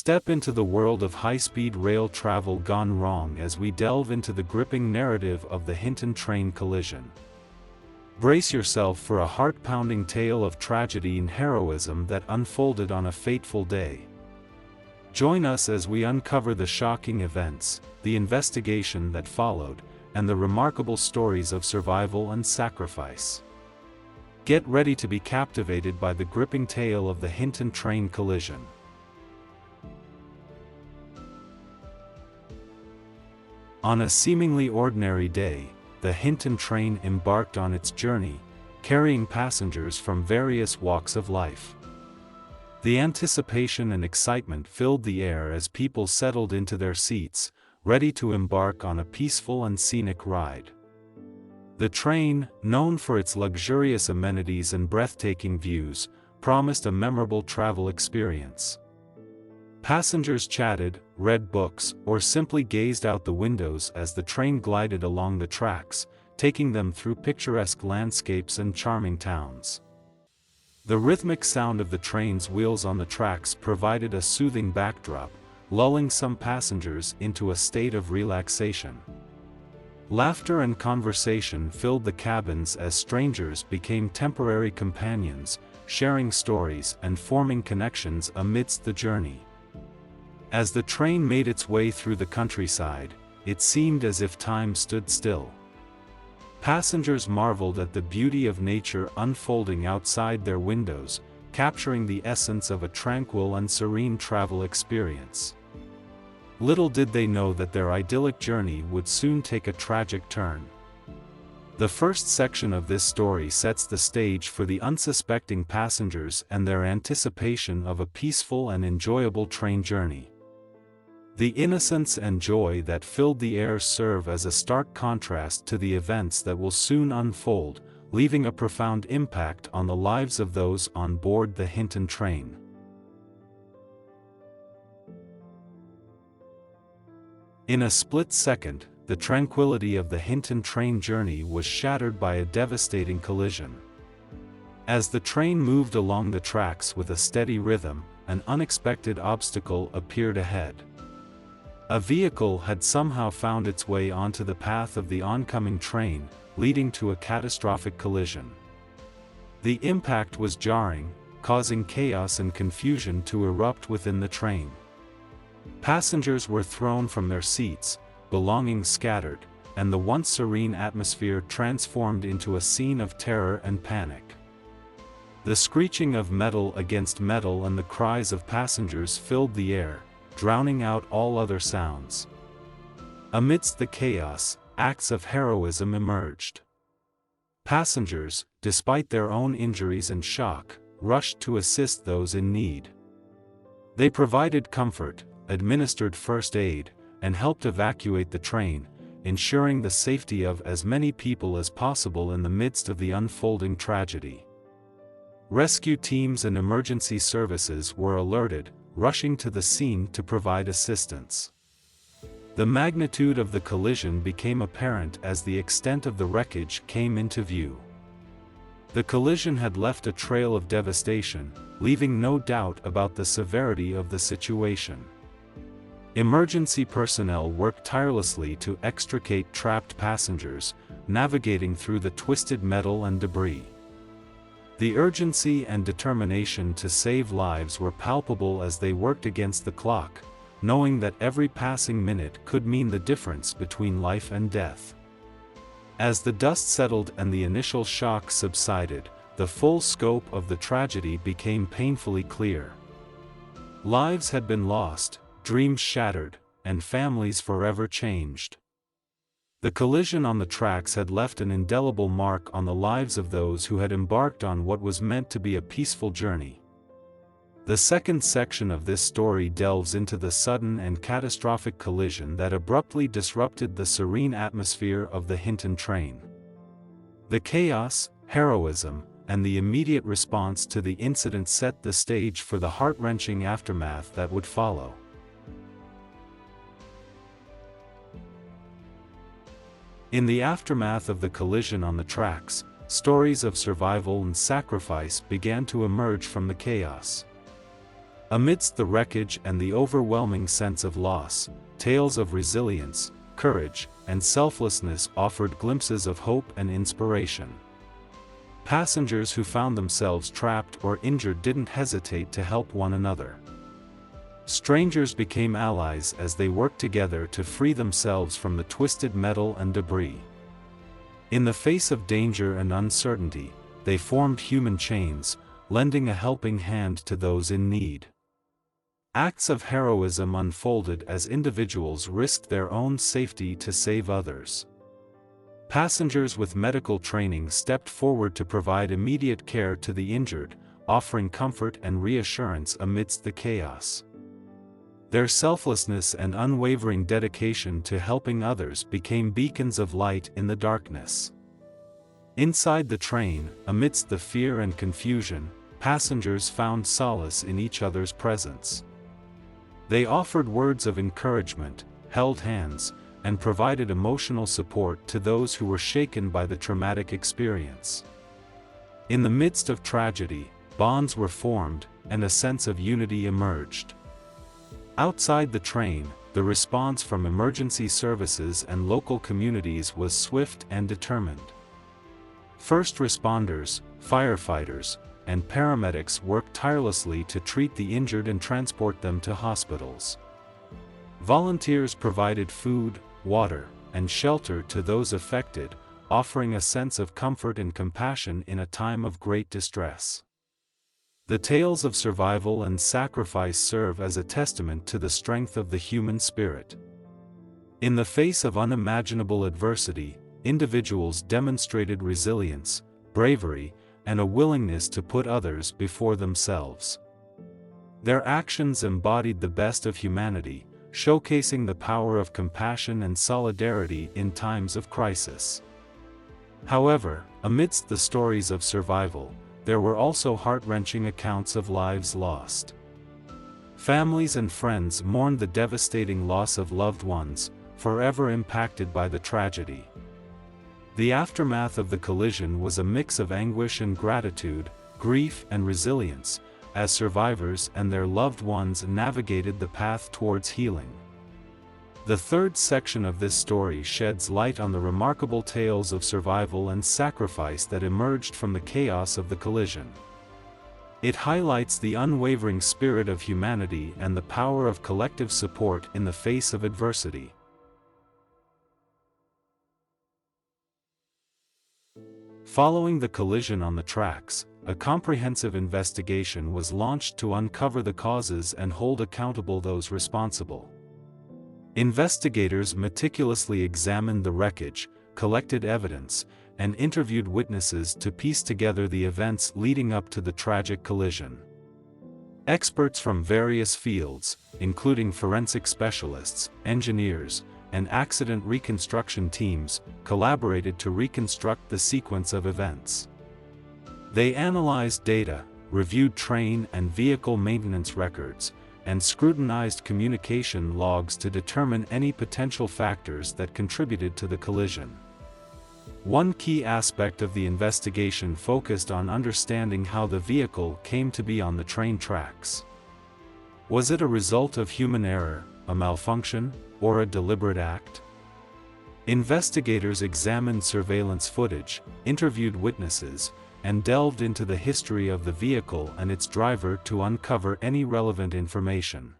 Step into the world of high-speed rail travel gone wrong as we delve into the gripping narrative of the Hinton train collision. Brace yourself for a heart-pounding tale of tragedy and heroism that unfolded on a fateful day. Join us as we uncover the shocking events, the investigation that followed, and the remarkable stories of survival and sacrifice. Get ready to be captivated by the gripping tale of the Hinton train collision. On a seemingly ordinary day, the Hinton train embarked on its journey, carrying passengers from various walks of life. The anticipation and excitement filled the air as people settled into their seats, ready to embark on a peaceful and scenic ride. The train, known for its luxurious amenities and breathtaking views, promised a memorable travel experience. Passengers chatted, read books, or simply gazed out the windows as the train glided along the tracks, taking them through picturesque landscapes and charming towns. The rhythmic sound of the train's wheels on the tracks provided a soothing backdrop, lulling some passengers into a state of relaxation. Laughter and conversation filled the cabins as strangers became temporary companions, sharing stories and forming connections amidst the journey. As the train made its way through the countryside, it seemed as if time stood still. Passengers marveled at the beauty of nature unfolding outside their windows, capturing the essence of a tranquil and serene travel experience. Little did they know that their idyllic journey would soon take a tragic turn. The first section of this story sets the stage for the unsuspecting passengers and their anticipation of a peaceful and enjoyable train journey. The innocence and joy that filled the air serve as a stark contrast to the events that will soon unfold, leaving a profound impact on the lives of those on board the Hinton train. In a split second, the tranquility of the Hinton train journey was shattered by a devastating collision. As the train moved along the tracks with a steady rhythm, an unexpected obstacle appeared ahead. A vehicle had somehow found its way onto the path of the oncoming train, leading to a catastrophic collision. The impact was jarring, causing chaos and confusion to erupt within the train. Passengers were thrown from their seats, belongings scattered, and the once serene atmosphere transformed into a scene of terror and panic. The screeching of metal against metal and the cries of passengers filled the air, drowning out all other sounds. Amidst the chaos, acts of heroism emerged. Passengers, despite their own injuries and shock, rushed to assist those in need. They provided comfort, administered first aid, and helped evacuate the train, ensuring the safety of as many people as possible in the midst of the unfolding tragedy. Rescue teams and emergency services were alerted, rushing to the scene to provide assistance. The magnitude of the collision became apparent as the extent of the wreckage came into view. The collision had left a trail of devastation, leaving no doubt about the severity of the situation. Emergency personnel worked tirelessly to extricate trapped passengers, navigating through the twisted metal and debris. The urgency and determination to save lives were palpable as they worked against the clock, knowing that every passing minute could mean the difference between life and death. As the dust settled and the initial shock subsided, the full scope of the tragedy became painfully clear. Lives had been lost, dreams shattered, and families forever changed. The collision on the tracks had left an indelible mark on the lives of those who had embarked on what was meant to be a peaceful journey. The second section of this story delves into the sudden and catastrophic collision that abruptly disrupted the serene atmosphere of the Hinton train. The chaos, heroism, and the immediate response to the incident set the stage for the heart-wrenching aftermath that would follow. In the aftermath of the collision on the tracks, stories of survival and sacrifice began to emerge from the chaos. Amidst the wreckage and the overwhelming sense of loss, tales of resilience, courage, and selflessness offered glimpses of hope and inspiration. Passengers who found themselves trapped or injured didn't hesitate to help one another. Strangers became allies as they worked together to free themselves from the twisted metal and debris. In the face of danger and uncertainty, they formed human chains, lending a helping hand to those in need. Acts of heroism unfolded as individuals risked their own safety to save others. Passengers with medical training stepped forward to provide immediate care to the injured, offering comfort and reassurance amidst the chaos. Their selflessness and unwavering dedication to helping others became beacons of light in the darkness. Inside the train, amidst the fear and confusion, passengers found solace in each other's presence. They offered words of encouragement, held hands, and provided emotional support to those who were shaken by the traumatic experience. In the midst of tragedy, bonds were formed, and a sense of unity emerged. Outside the train, the response from emergency services and local communities was swift and determined. First responders, firefighters, and paramedics worked tirelessly to treat the injured and transport them to hospitals. Volunteers provided food, water, and shelter to those affected, offering a sense of comfort and compassion in a time of great distress. The tales of survival and sacrifice serve as a testament to the strength of the human spirit. In the face of unimaginable adversity, individuals demonstrated resilience, bravery, and a willingness to put others before themselves. Their actions embodied the best of humanity, showcasing the power of compassion and solidarity in times of crisis. However, amidst the stories of survival, there were also heart-wrenching accounts of lives lost. Families and friends mourned the devastating loss of loved ones, forever impacted by the tragedy. The aftermath of the collision was a mix of anguish and gratitude, grief and resilience, as survivors and their loved ones navigated the path towards healing. The third section of this story sheds light on the remarkable tales of survival and sacrifice that emerged from the chaos of the collision. It highlights the unwavering spirit of humanity and the power of collective support in the face of adversity. Following the collision on the tracks, a comprehensive investigation was launched to uncover the causes and hold accountable those responsible. Investigators meticulously examined the wreckage, collected evidence, and interviewed witnesses to piece together the events leading up to the tragic collision. Experts from various fields, including forensic specialists, engineers, and accident reconstruction teams, collaborated to reconstruct the sequence of events. They analyzed data, reviewed train and vehicle maintenance records, and scrutinized communication logs to determine any potential factors that contributed to the collision. One key aspect of the investigation focused on understanding how the vehicle came to be on the train tracks. Was it a result of human error, a malfunction, or a deliberate act? Investigators examined surveillance footage, interviewed witnesses, and delved into the history of the vehicle and its driver to uncover any relevant information.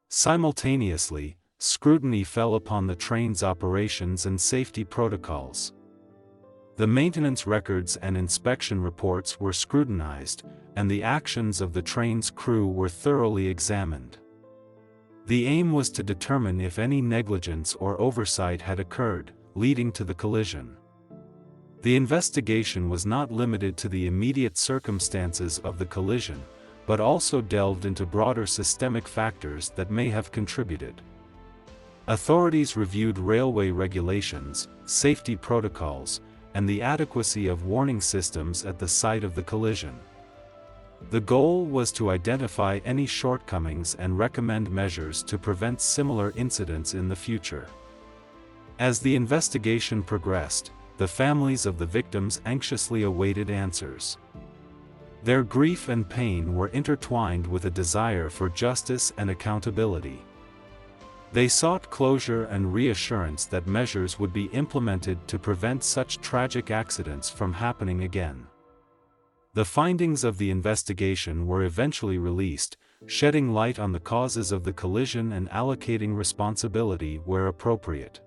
Simultaneously, scrutiny fell upon the train's operations and safety protocols. The maintenance records and inspection reports were scrutinized, and the actions of the train's crew were thoroughly examined. The aim was to determine if any negligence or oversight had occurred, leading to the collision. The investigation was not limited to the immediate circumstances of the collision, but also delved into broader systemic factors that may have contributed. Authorities reviewed railway regulations, safety protocols, and the adequacy of warning systems at the site of the collision. The goal was to identify any shortcomings and recommend measures to prevent similar incidents in the future. As the investigation progressed, the families of the victims anxiously awaited answers. Their grief and pain were intertwined with a desire for justice and accountability. They sought closure and reassurance that measures would be implemented to prevent such tragic accidents from happening again. The findings of the investigation were eventually released, shedding light on the causes of the collision and allocating responsibility where appropriate.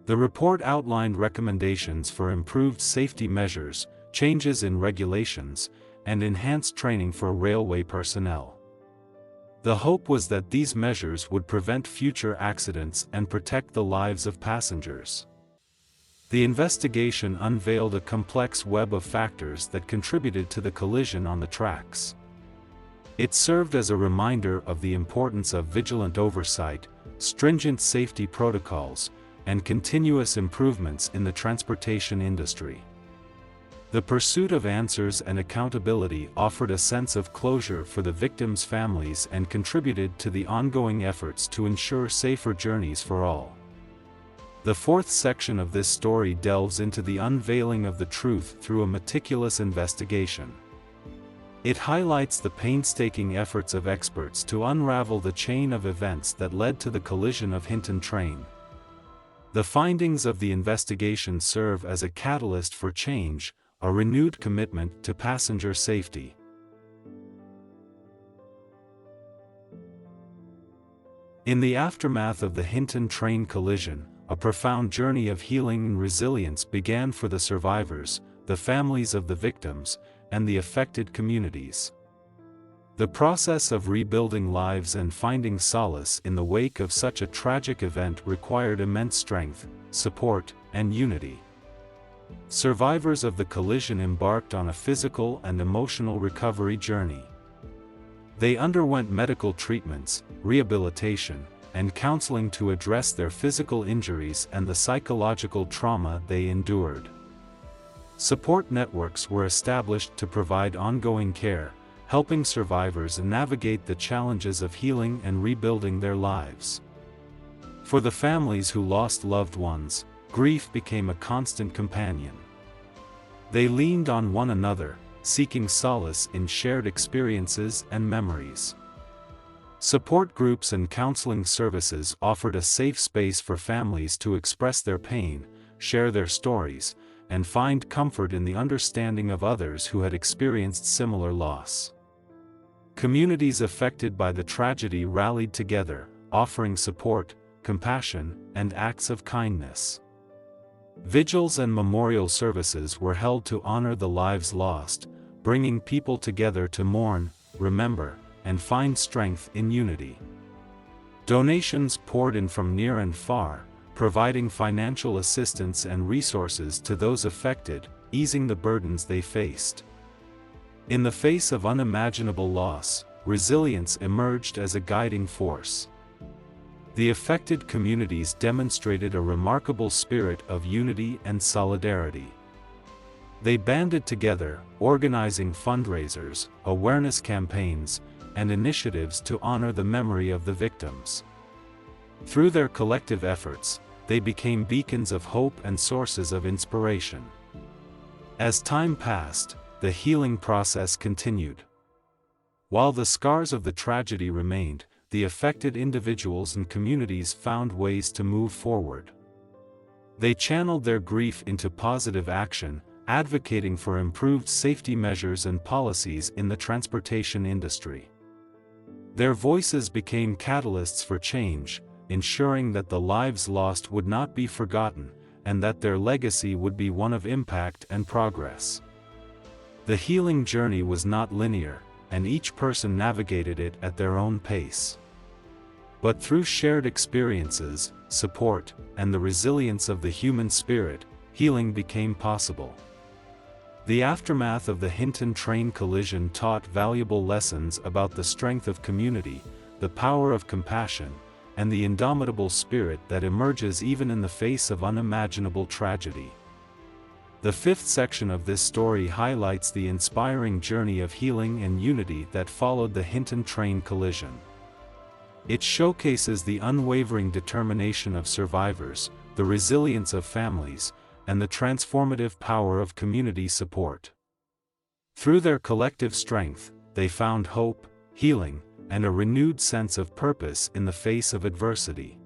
The report outlined recommendations for improved safety measures, changes in regulations, and enhanced training for railway personnel. The hope was that these measures would prevent future accidents and protect the lives of passengers. The investigation unveiled a complex web of factors that contributed to the collision on the tracks. It served as a reminder of the importance of vigilant oversight, stringent safety protocols, and continuous improvements in the transportation industry. The pursuit of answers and accountability offered a sense of closure for the victims' families and contributed to the ongoing efforts to ensure safer journeys for all. The fourth section of this story delves into the unveiling of the truth through a meticulous investigation. It highlights the painstaking efforts of experts to unravel the chain of events that led to the collision of Hinton train. The findings of the investigation serve as a catalyst for change, a renewed commitment to passenger safety. In the aftermath of the Hinton train collision, a profound journey of healing and resilience began for the survivors, the families of the victims, and the affected communities. The process of rebuilding lives and finding solace in the wake of such a tragic event required immense strength, support, and unity. Survivors of the collision embarked on a physical and emotional recovery journey. They underwent medical treatments, rehabilitation, and counseling to address their physical injuries and the psychological trauma they endured. Support networks were established to provide ongoing care, helping survivors navigate the challenges of healing and rebuilding their lives. For the families who lost loved ones, grief became a constant companion. They leaned on one another, seeking solace in shared experiences and memories. Support groups and counseling services offered a safe space for families to express their pain, share their stories, and find comfort in the understanding of others who had experienced similar loss. Communities affected by the tragedy rallied together, offering support, compassion, and acts of kindness. Vigils and memorial services were held to honor the lives lost, bringing people together to mourn, remember, and find strength in unity. Donations poured in from near and far, providing financial assistance and resources to those affected, easing the burdens they faced. In the face of unimaginable loss, resilience emerged as a guiding force. The affected communities demonstrated a remarkable spirit of unity and solidarity. They banded together, organizing fundraisers, awareness campaigns, and initiatives to honor the memory of the victims. Through their collective efforts, they became beacons of hope and sources of inspiration. As time passed, the healing process continued. While the scars of the tragedy remained, the affected individuals and communities found ways to move forward. They channeled their grief into positive action, advocating for improved safety measures and policies in the transportation industry. Their voices became catalysts for change, ensuring that the lives lost would not be forgotten, and that their legacy would be one of impact and progress. The healing journey was not linear, and each person navigated it at their own pace. But through shared experiences, support, and the resilience of the human spirit, healing became possible. The aftermath of the Hinton train collision taught valuable lessons about the strength of community, the power of compassion, and the indomitable spirit that emerges even in the face of unimaginable tragedy. The fifth section of this story highlights the inspiring journey of healing and unity that followed the Hinton train collision. It showcases the unwavering determination of survivors, the resilience of families, and the transformative power of community support. Through their collective strength, they found hope, healing, and a renewed sense of purpose in the face of adversity.